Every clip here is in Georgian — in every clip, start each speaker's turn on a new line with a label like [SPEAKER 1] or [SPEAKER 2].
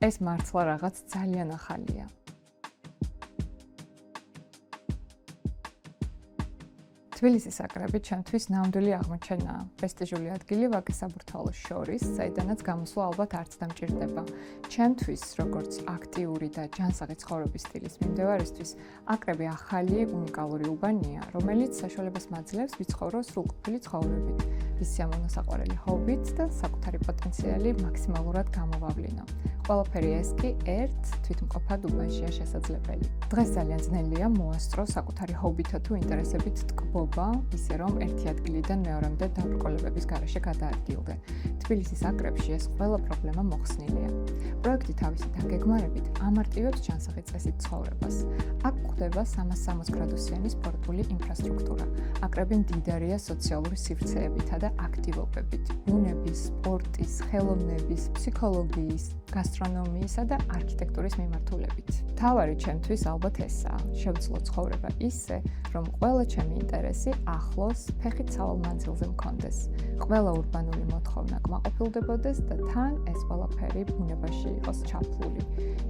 [SPEAKER 1] ეს მართლა რაღაც ძალიან ახალია. თბილისის აკრები ჩემთვის ნამდვილი აღმოჩენაა. პრესტიჟული ადგილი ვაკის საბურთალოს შორის, საიდანაც გამოსვლა ალბათ არც დამჭირდება. ჩემთვის, როგორც აქტიური და ჯანსაღი ცხოვრების სტილის მიმდევარისთვის, აკრები ახალი, უნიკალური უბანია, რომელიც საშუალებას მაძლევს ვიცხოვრო სრულყოფილი ცხოვრებით, ვისი ამონასაყვარელი ჰობით და საკუთარი პოტენციალი მაქსიმალურად გამოვავლინო. ყველაფერი ეს კი ერთ თვითმყოფად უბანშია შესაძლებელი. დღეს ძალიან ძნელია მოასწრო საკუთარი ჰობითა თუ ინტერესებით ტკბობა, ისე რომ ერთი ადგილიდან მეორემდე დაბრკოლებების გარეშე გადაადგილდე. თბილისის აკრებში ეს ყველა პრობლემა მოხსნილია. პროექტი თავისი დაგეგმარებით ამარტივებს ჯანსაღი წესით ცხოვრებას. აქ გვხვდება 360 გრადუსიანი სპორტული ინფრასტრუქტურა. აკრები მდიდარია სოციალური სივრცეებითა და აქტივობებით, ბუნების, სპორტის, ხელოვნების, ფსიქოლოგიის, გასტრონომიისა და არქიტექტურის მიმართულებით. მთავარი ჩემთვის ალბათ ესაა, შევძლო ცხოვრება ისე, რომ ყველა ჩემი ინტერესი ახლოს ფეხით სავალ მანძილზე მქონდეს. ყველა ურბანული მოთხოვნა კმაყოფილდებოდეს და თან ეს ყველაფერი ბუნებაში იყოს ჩაფლული.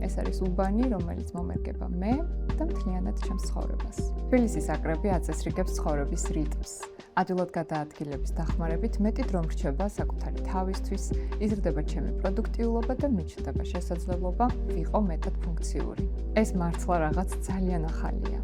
[SPEAKER 1] ეს არის უბანი, რომელიც მომერგება მე და მთლიანად ჩემს ცხოვრებას. თბილისის აკრები აწესრიგებს ცხოვრების რიტმს. ადვილად გადაადგილების დახმარებით მეტი დრო მრჩება საკუთარი თავისთვის, იზრდება ჩემი პროდუქტიულობა და მიჩნდება შესაძლებლობა ვიყო მეტად ფუნქციური. ეს მართლა რაღაც ძალიან ახალია.